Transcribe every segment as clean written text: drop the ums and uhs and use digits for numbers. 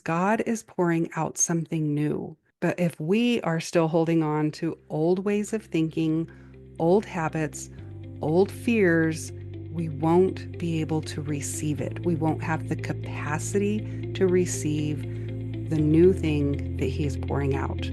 God is pouring out something new. But if we are still holding on to old ways of thinking, old habits, old fears, we won't be able to receive it. We won't have the capacity to receive the new thing that He is pouring out.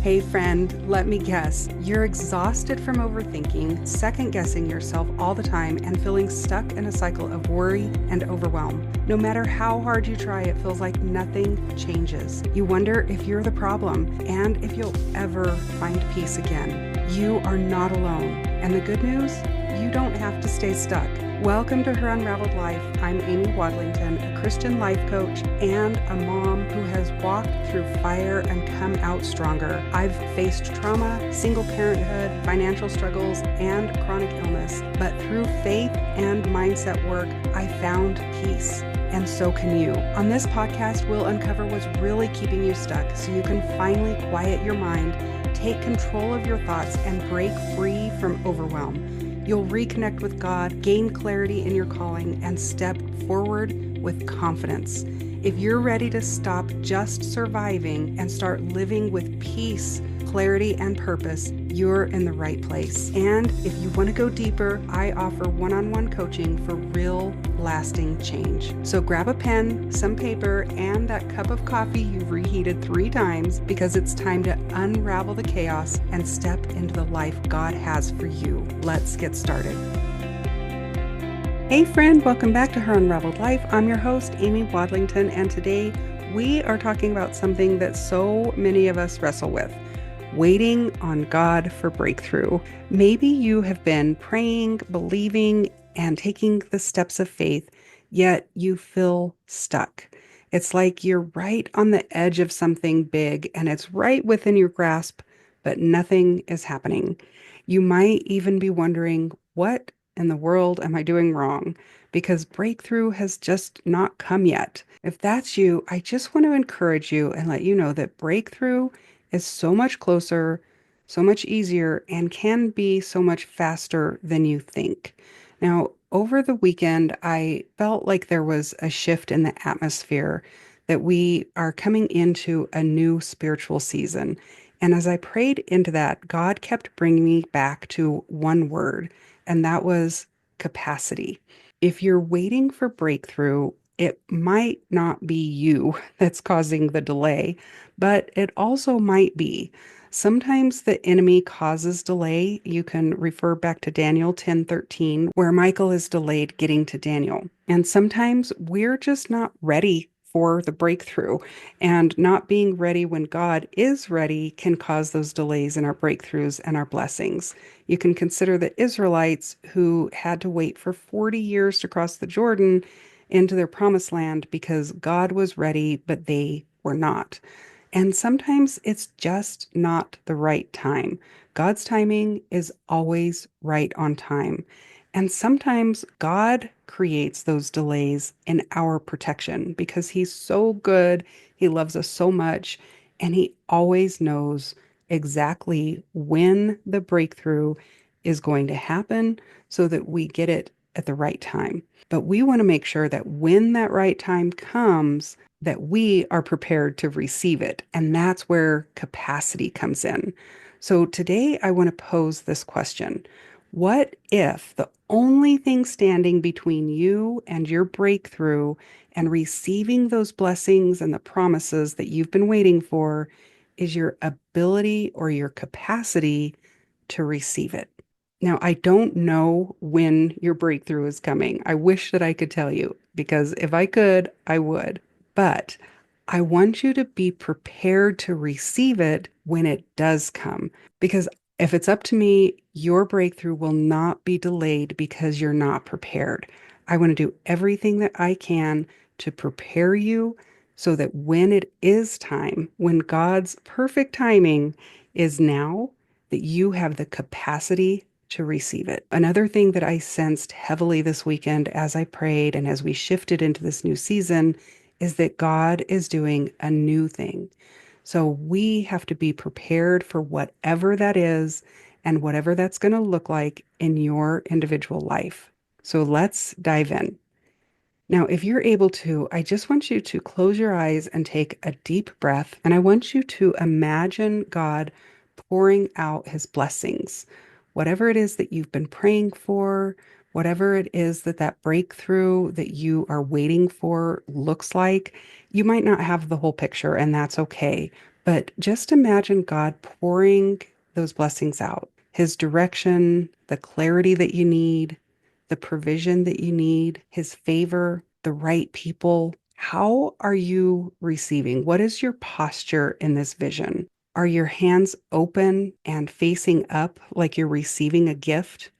Hey friend, let me guess. You're exhausted from overthinking, second guessing yourself all the time, and feeling stuck in a cycle of worry and overwhelm. No matter how hard you try, it feels like nothing changes. You wonder if you're the problem and if you'll ever find peace again. You are not alone. And the good news? You don't have to stay stuck. Welcome to Her Unraveled Life. I'm Amy Wadlington, a Christian life coach and a mom who has walked through fire and come out stronger. I've faced trauma, single parenthood, financial struggles, and chronic illness, but through faith and mindset work, I found peace. And so can you. On this podcast, we'll uncover what's really keeping you stuck so you can finally quiet your mind, take control of your thoughts, and break free from overwhelm. You'll reconnect with God, gain clarity in your calling, and step forward with confidence. If you're ready to stop just surviving and start living with peace, clarity, and purpose, you're in the right place. And if you want to go deeper, I offer one-on-one coaching for real, lasting change. So grab a pen, some paper, and that cup of coffee you've reheated 3 times because it's time to unravel the chaos and step into the life God has for you. Let's get started. Hey friend, welcome back to Her Unraveled Life. I'm your host, Amy Wadlington, and today we are talking about something that so many of us wrestle with: waiting on God for breakthrough. Maybe you have been praying, believing, and taking the steps of faith, yet you feel stuck. It's like you're right on the edge of something big and it's right within your grasp, but nothing is happening. You might even be wondering, what in the world am I doing wrong? Because breakthrough has just not come yet. If that's you, I just want to encourage you and let you know that breakthrough is so much closer, so much easier, and can be so much faster than you think. Now, over the weekend, I felt like there was a shift in the atmosphere, that we are coming into a new spiritual season. And as I prayed into that, God kept bringing me back to one word, and that was capacity. If you're waiting for breakthrough, it might not be you that's causing the delay, but it also might be. Sometimes the enemy causes delay. You can refer back to Daniel 10:13, where Michael is delayed getting to Daniel. And sometimes we're just not ready for the breakthrough. And not being ready when God is ready can cause those delays in our breakthroughs and our blessings. You can consider the Israelites who had to wait for 40 years to cross the Jordan into their promised land because God was ready, but they were not. And sometimes it's just not the right time. God's timing is always right on time. And sometimes God creates those delays in our protection because He's so good. He loves us so much. And He always knows exactly when the breakthrough is going to happen so that we get it at the right time. But we want to make sure that when that right time comes, that we are prepared to receive it. And that's where capacity comes in. So today I want to pose this question. What if the only thing standing between you and your breakthrough and receiving those blessings and the promises that you've been waiting for is your ability or your capacity to receive it? Now, I don't know when your breakthrough is coming. I wish that I could tell you, because if I could, I would. But I want you to be prepared to receive it when it does come. Because if it's up to me, your breakthrough will not be delayed because you're not prepared. I want to do everything that I can to prepare you so that when it is time, when God's perfect timing is now, that you have the capacity to receive it. Another thing that I sensed heavily this weekend as I prayed and as we shifted into this new season is that God is doing a new thing. So we have to be prepared for whatever that is and whatever that's going to look like in your individual life. So let's dive in. Now, if you're able to, I just want you to close your eyes and take a deep breath. And I want you to imagine God pouring out his blessings. Whatever it is that you've been praying for, whatever it is that that breakthrough that you are waiting for looks like, you might not have the whole picture, and that's okay. But just imagine God pouring those blessings out, his direction, the clarity that you need, the provision that you need, his favor, the right people. How are you receiving? What is your posture in this vision? Are your hands open and facing up like you're receiving a gift?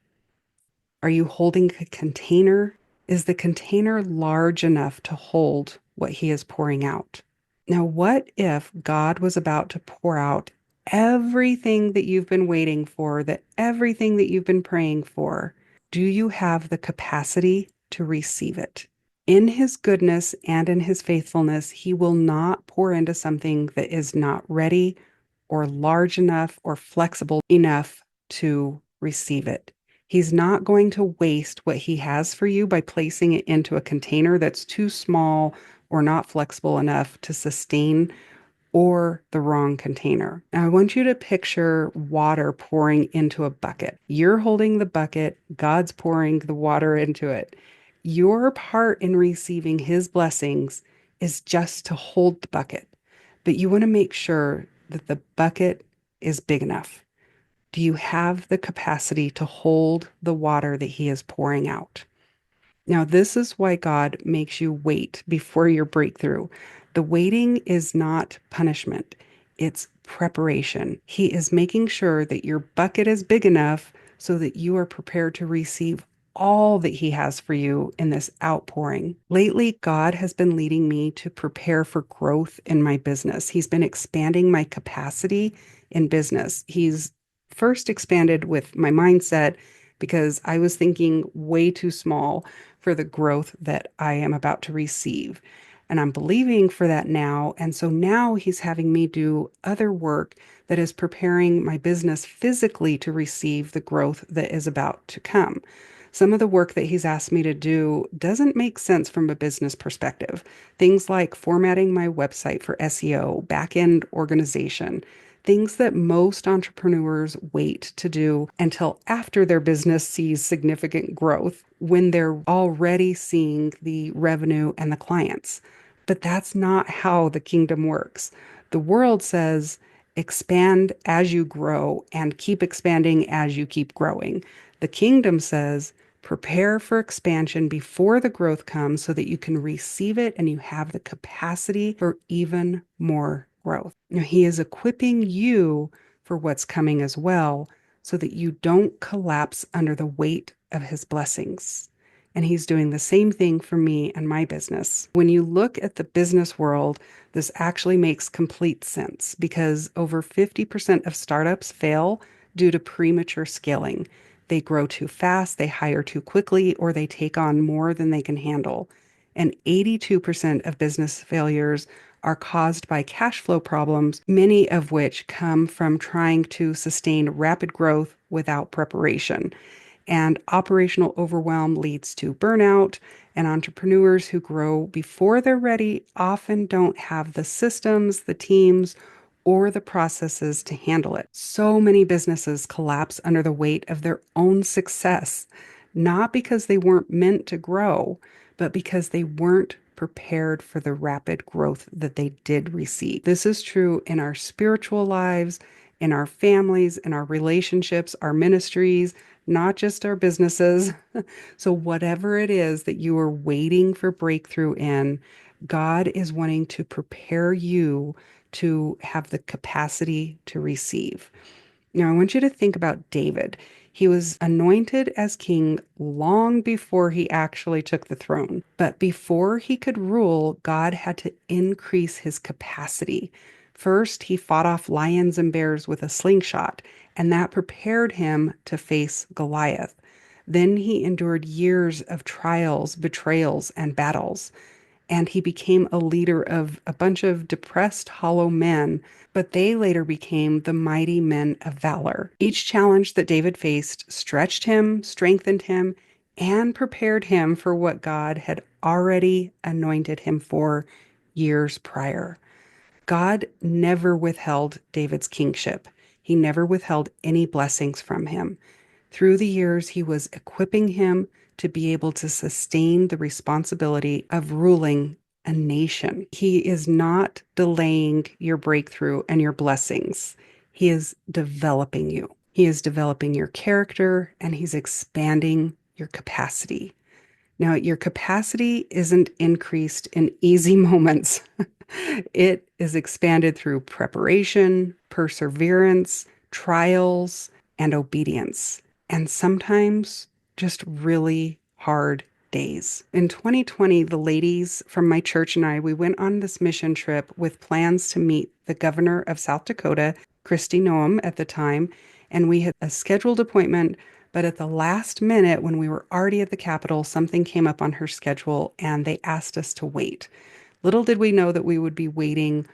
Are you holding a container? Is the container large enough to hold what he is pouring out? Now, what if God was about to pour out everything that you've been waiting for, that everything that you've been praying for? Do you have the capacity to receive it? In his goodness and in his faithfulness, he will not pour into something that is not ready or large enough or flexible enough to receive it. He's not going to waste what he has for you by placing it into a container that's too small or not flexible enough to sustain or the wrong container. Now, I want you to picture water pouring into a bucket. You're holding the bucket, God's pouring the water into it. Your part in receiving his blessings is just to hold the bucket, but you want to make sure that the bucket is big enough. Do you have the capacity to hold the water that he is pouring out? Now, this is why God makes you wait before your breakthrough. The waiting is not punishment, it's preparation. He is making sure that your bucket is big enough so that you are prepared to receive all that He has for you in this outpouring. Lately, God has been leading me to prepare for growth in my business. He's been expanding my capacity in business. He's first expanded with my mindset because I was thinking way too small for the growth that I am about to receive. And I'm believing for that now. And so now he's having me do other work that is preparing my business physically to receive the growth that is about to come. Some of the work that he's asked me to do doesn't make sense from a business perspective. Things like formatting my website for SEO, back-end organization, things that most entrepreneurs wait to do until after their business sees significant growth when they're already seeing the revenue and the clients. But that's not how the kingdom works. The world says expand as you grow and keep expanding as you keep growing. The kingdom says prepare for expansion before the growth comes so that you can receive it and you have the capacity for even more growth. Now, he is equipping you for what's coming as well so that you don't collapse under the weight of his blessings. And he's doing the same thing for me and my business. When you look at the business world, this actually makes complete sense because over 50% of startups fail due to premature scaling. They grow too fast, they hire too quickly, or they take on more than they can handle. And 82% of business failures are caused by cash flow problems, many of which come from trying to sustain rapid growth without preparation. And operational overwhelm leads to burnout, and entrepreneurs who grow before they're ready often don't have the systems, the teams, or the processes to handle it. So many businesses collapse under the weight of their own success, not because they weren't meant to grow, but because they weren't prepared for the rapid growth that they did receive. This is true in our spiritual lives, in our families, in our relationships, our ministries, not just our businesses. So, whatever it is that you are waiting for breakthrough in, God is wanting to prepare you to have the capacity to receive. Now, I want you to think about David. He was anointed as king long before he actually took the throne. But before he could rule, God had to increase his capacity. First, he fought off lions and bears with a slingshot, and that prepared him to face Goliath. Then he endured years of trials, betrayals, and battles, and he became a leader of a bunch of depressed, hollow men, but they later became the mighty men of valor. Each challenge that David faced stretched him, strengthened him, and prepared him for what God had already anointed him for years prior. God never withheld David's kingship. He never withheld any blessings from him. Through the years, he was equipping him to be able to sustain the responsibility of ruling a nation. He is not delaying your breakthrough and your blessings. He is developing you. He is developing your character and he's expanding your capacity. Now, your capacity isn't increased in easy moments. It is expanded through preparation, perseverance, trials, and obedience, and sometimes just really hard days. In 2020, the ladies from my church and I, we went on this mission trip with plans to meet the governor of South Dakota, Kristi Noem at the time, and we had a scheduled appointment, but at the last minute, when we were already at the Capitol, something came up on her schedule and they asked us to wait. Little did we know that we would be waiting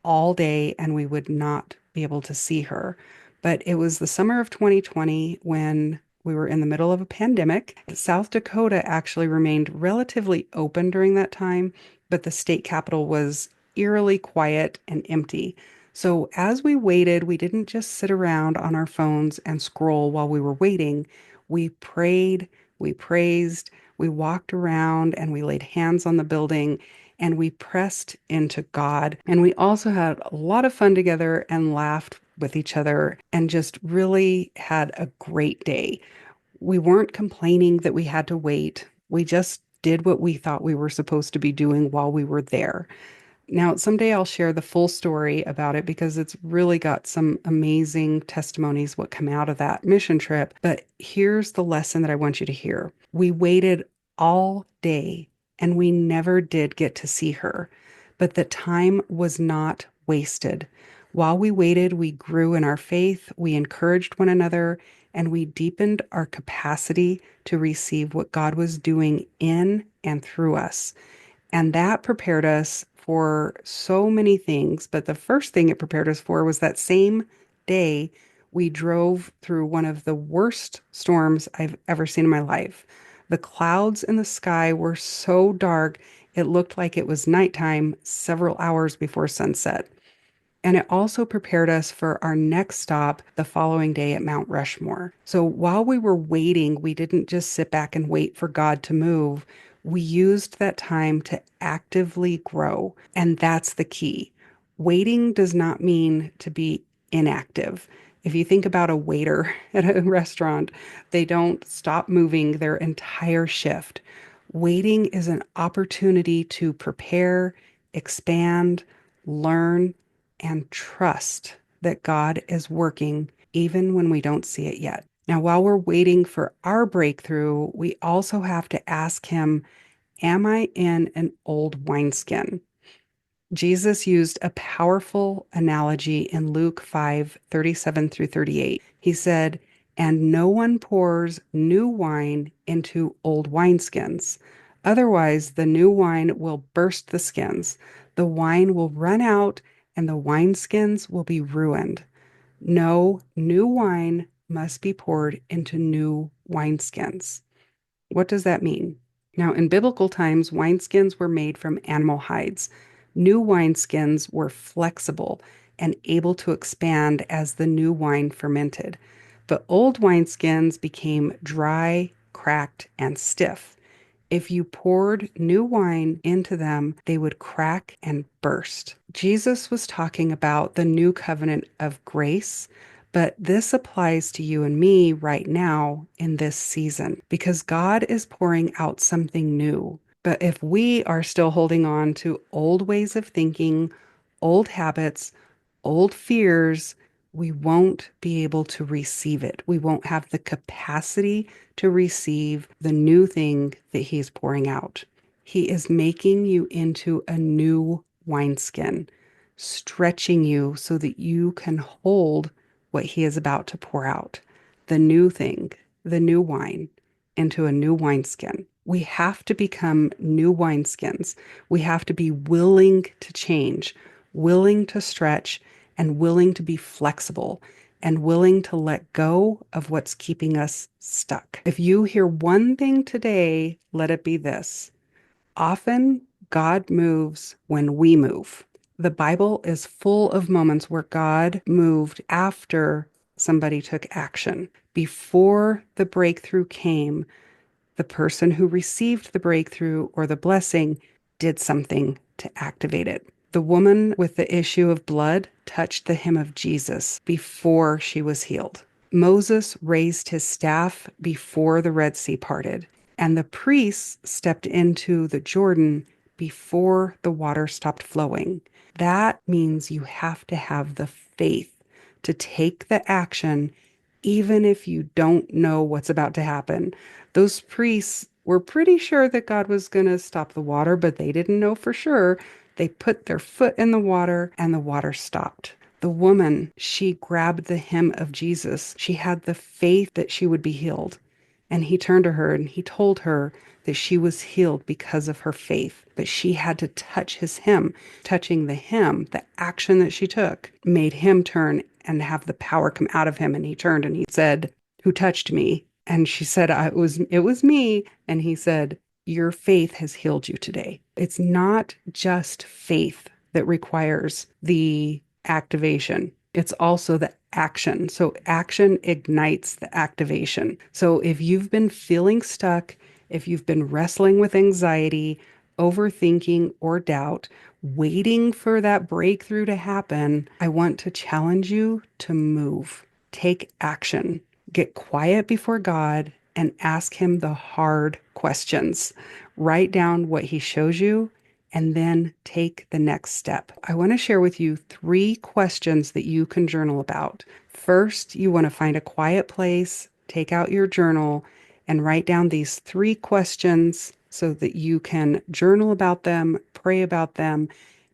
all day and we would not be able to see her. But it was the summer of 2020 when we were in the middle of a pandemic. South Dakota actually remained relatively open during that time, but the state capitol was eerily quiet and empty. So as we waited, we didn't just sit around on our phones and scroll while we were waiting. We prayed, we praised, we walked around and we laid hands on the building and we pressed into God. And we also had a lot of fun together and laughed with each other and just really had a great day. We weren't complaining that we had to wait. We just did what we thought we were supposed to be doing while we were there. Now, someday I'll share the full story about it because it's really got some amazing testimonies what come out of that mission trip. But here's the lesson that I want you to hear. We waited all day and we never did get to see her, but the time was not wasted. While we waited, we grew in our faith, we encouraged one another, and we deepened our capacity to receive what God was doing in and through us. And that prepared us for so many things. But the first thing it prepared us for was that same day we drove through one of the worst storms I've ever seen in my life. The clouds in the sky were so dark, it looked like it was nighttime several hours before sunset. And it also prepared us for our next stop the following day at Mount Rushmore. So while we were waiting, we didn't just sit back and wait for God to move. We used that time to actively grow. And that's the key. Waiting does not mean to be inactive. If you think about a waiter at a restaurant, they don't stop moving their entire shift. Waiting is an opportunity to prepare, expand, learn, and trust that God is working even when we don't see it yet. Now, while we're waiting for our breakthrough, we also have to ask Him, am I in an old wineskin? Jesus used a powerful analogy in Luke 5:37 through 38. He said, and no one pours new wine into old wineskins. Otherwise, the new wine will burst the skins. The wine will run out and the wineskins will be ruined. No, new wine must be poured into new wineskins. What does that mean? Now, in biblical times, wineskins were made from animal hides. New wineskins were flexible and able to expand as the new wine fermented. But old wineskins became dry, cracked, and stiff. If you poured new wine into them, they would crack and burst. Jesus was talking about the new covenant of grace, but this applies to you and me right now in this season because God is pouring out something new. But if we are still holding on to old ways of thinking, old habits, old fears, we won't be able to receive it. We won't have the capacity to receive the new thing that He's pouring out. He is making you into a new wineskin, stretching you so that you can hold what He is about to pour out, the new thing, the new wine, into a new wineskin. We have to become new wineskins. We have to be willing to change, willing to stretch, and willing to be flexible. and willing to let go of what's keeping us stuck. If you hear one thing today, let it be this. Often, God moves when we move. The Bible is full of moments where God moved after somebody took action. Before the breakthrough came, the person who received the breakthrough or the blessing did something to activate it. The woman with the issue of blood touched the hem of Jesus before she was healed. Moses raised his staff before the Red Sea parted, and the priests stepped into the Jordan before the water stopped flowing. That means you have to have the faith to take the action, even if you don't know what's about to happen. Those priests were pretty sure that God was going to stop the water, but they didn't know for sure. They put their foot in the water and the water stopped. The woman, she grabbed the hem of Jesus. She had the faith that she would be healed. And he turned to her and he told her that she was healed because of her faith, but she had to touch his hem. Touching the hem, the action that she took, made him turn and have the power come out of him. And he turned and he said, "Who touched me?" And she said, it was me. And he said, "Your faith has healed you today." It's not just faith that requires the activation. It's also the action. So action ignites the activation. So if you've been feeling stuck, if you've been wrestling with anxiety, overthinking, or doubt, waiting for that breakthrough to happen, I want to challenge you to move. Take action. Get quiet before God and ask Him the hard questions. Write down what He shows you and then take the next step. I want to share with you 3 questions that you can journal about. First, you want to find a quiet place, take out your journal, and write down these 3 questions so that you can journal about them, pray about them,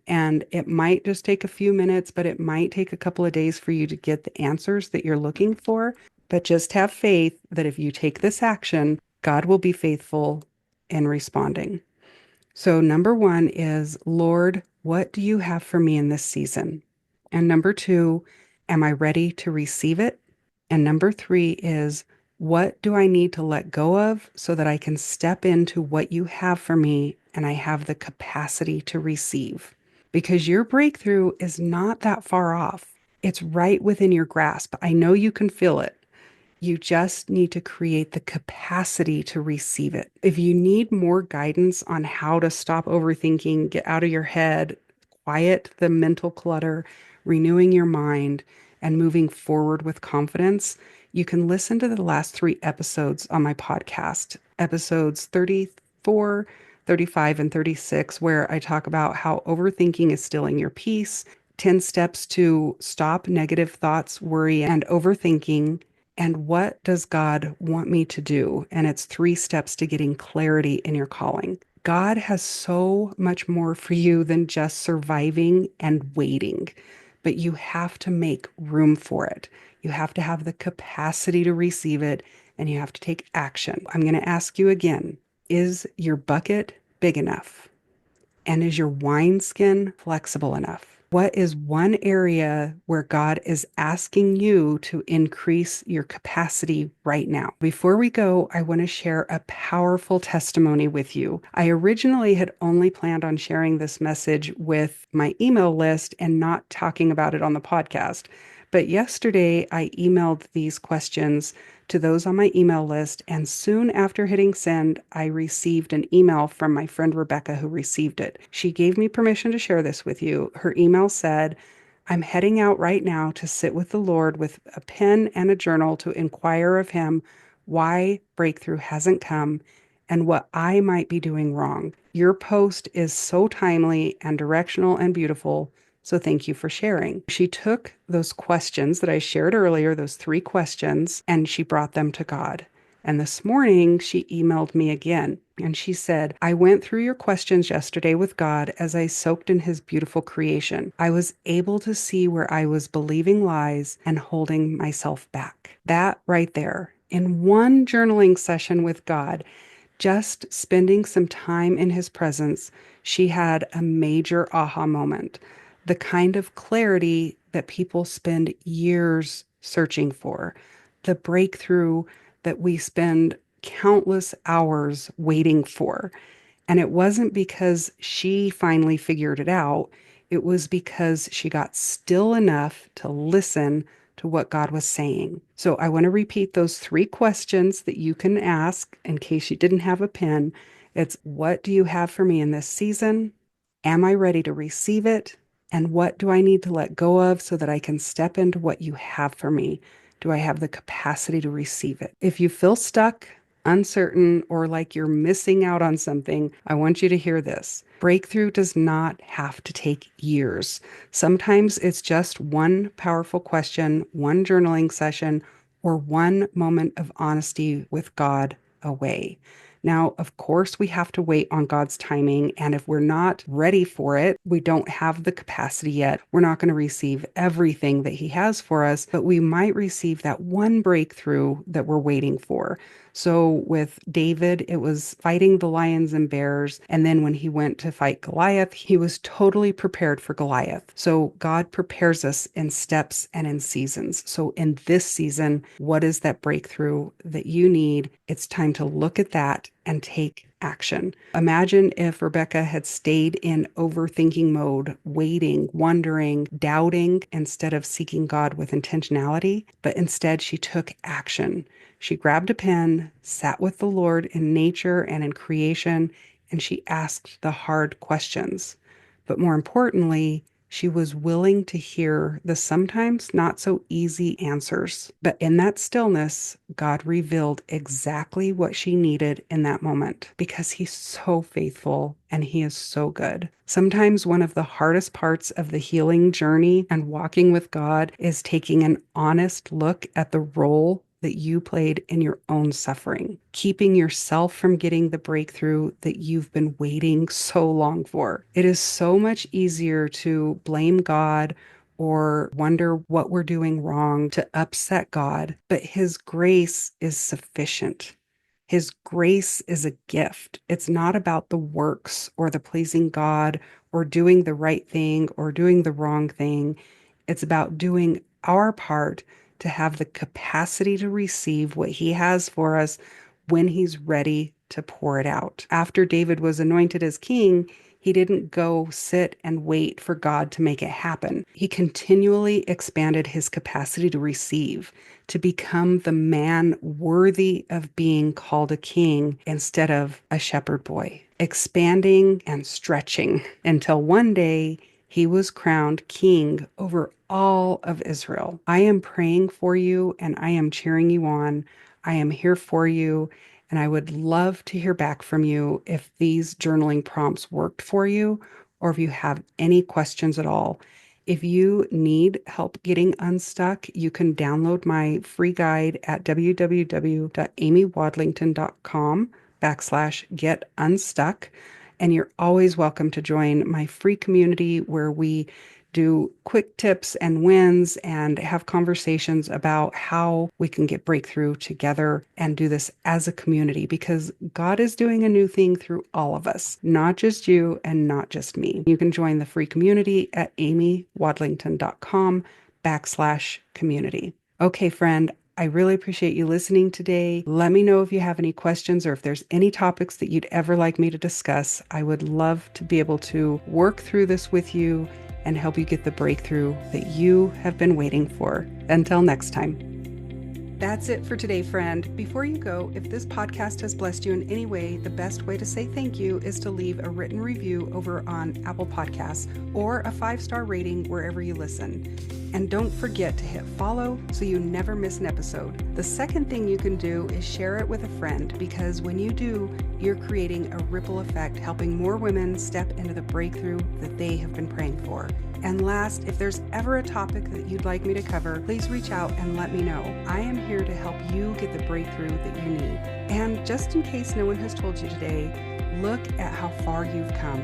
and it might just take a few minutes, but it might take a couple of days for you to get the answers that you're looking for. But just have faith that if you take this action, God will be faithful in responding. So, number 1 is, Lord, what do you have for me in this season? And number 2, am I ready to receive it? And number 3 is, what do I need to let go of so that I can step into what you have for me and I have the capacity to receive? Because your breakthrough is not that far off. It's right within your grasp. I know you can feel it. You just need to create the capacity to receive it. If you need more guidance on how to stop overthinking, get out of your head, quiet the mental clutter, renewing your mind, and moving forward with confidence, you can listen to the last 3 episodes on my podcast, episodes 34, 35, and 36, where I talk about how overthinking is stealing your peace, 10 steps to stop negative thoughts, worry, and overthinking, and what does God want me to do? And it's 3 steps to getting clarity in your calling. God has so much more for you than just surviving and waiting, but you have to make room for it. You have to have the capacity to receive it, and you have to take action. I'm going to ask you again, is your bucket big enough? And is your wineskin flexible enough? What is one area where God is asking you to increase your capacity right now? Before we go, I want to share a powerful testimony with you. I originally had only planned on sharing this message with my email list and not talking about it on the podcast. But yesterday, I emailed these questions to those on my email list, and soon after hitting send, I received an email from my friend Rebecca who received it. She gave me permission to share this with you. Her email said, "I'm heading out right now to sit with the Lord with a pen and a journal to inquire of Him why breakthrough hasn't come and what I might be doing wrong. Your post is so timely and directional and beautiful. So thank you for sharing." She took those questions that I shared earlier, those 3 questions, and she brought them to God. And this morning she emailed me again and she said, "I went through your questions yesterday with God as I soaked in His beautiful creation. I was able to see where I was believing lies and holding myself back." That right there, in one journaling session with God, just spending some time in His presence, she had a major aha moment. The kind of clarity that people spend years searching for, the breakthrough that we spend countless hours waiting for. And it wasn't because she finally figured it out. It was because she got still enough to listen to what God was saying. So I want to repeat those three questions that you can ask in case you didn't have a pen. It's, what do you have for me in this season? Am I ready to receive it? And what do I need to let go of so that I can step into what you have for me? Do I have the capacity to receive it? If you feel stuck, uncertain, or like you're missing out on something, I want you to hear this. Breakthrough does not have to take years. Sometimes it's just one powerful question, one journaling session, or one moment of honesty with God away. Now, of course, we have to wait on God's timing. And if we're not ready for it, we don't have the capacity yet. We're not going to receive everything that He has for us, but we might receive that one breakthrough that we're waiting for. So with David, it was fighting the lions and bears. And then when he went to fight Goliath, he was totally prepared for Goliath. So God prepares us in steps and in seasons. So in this season, what is that breakthrough that you need? It's time to look at that and take action. Imagine if Rebecca had stayed in overthinking mode, waiting, wondering, doubting, instead of seeking God with intentionality, but instead she took action. She grabbed a pen, sat with the Lord in nature and in creation, and she asked the hard questions. But more importantly, she was willing to hear the sometimes not so easy answers. But in that stillness, God revealed exactly what she needed in that moment because He's so faithful and He is so good. Sometimes one of the hardest parts of the healing journey and walking with God is taking an honest look at the role that you played in your own suffering, keeping yourself from getting the breakthrough that you've been waiting so long for. It is so much easier to blame God or wonder what we're doing wrong, to upset God, but His grace is sufficient. His grace is a gift. It's not about the works or the pleasing God or doing the right thing or doing the wrong thing. It's about doing our part to have the capacity to receive what He has for us when He's ready to pour it out. After David was anointed as king, he didn't go sit and wait for God to make it happen. He continually expanded his capacity to receive, to become the man worthy of being called a king instead of a shepherd boy, expanding and stretching until one day he was crowned king over all of Israel. I am praying for you and I am cheering you on. I am here for you. And I would love to hear back from you if these journaling prompts worked for you or if you have any questions at all. If you need help getting unstuck, you can download my free guide at www.amywadlington.com/get-unstuck. And you're always welcome to join my free community where we do quick tips and wins and have conversations about how we can get breakthrough together and do this as a community because God is doing a new thing through all of us, not just you and not just me. You can join the free community at amywadlington.com/community. Okay, friend, I really appreciate you listening today. Let me know if you have any questions or if there's any topics that you'd ever like me to discuss. I would love to be able to work through this with you and help you get the breakthrough that you have been waiting for. Until next time. That's it for today, friend. Before you go, if this podcast has blessed you in any way, the best way to say thank you is to leave a written review over on Apple Podcasts or a 5-star rating wherever you listen. And don't forget to hit follow so you never miss an episode. The second thing you can do is share it with a friend because when you do, you're creating a ripple effect, helping more women step into the breakthrough that they have been praying for. And last, if there's ever a topic that you'd like me to cover, please reach out and let me know. I am here to help you get the breakthrough that you need. And just in case no one has told you today, look at how far you've come.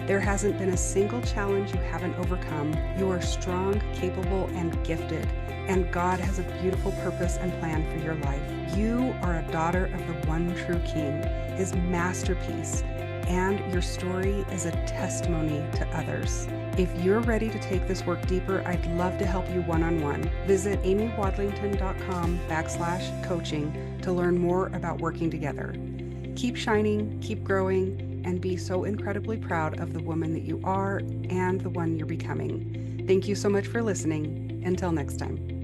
There hasn't been a single challenge you haven't overcome. You are strong, capable, and gifted. And God has a beautiful purpose and plan for your life. You are a daughter of the one true King, His masterpiece. and your story is a testimony to others. If you're ready to take this work deeper, I'd love to help you one-on-one. Visit amywadlington.com/coaching to learn more about working together. Keep shining, keep growing, and be so incredibly proud of the woman that you are and the one you're becoming. Thank you so much for listening. Until next time.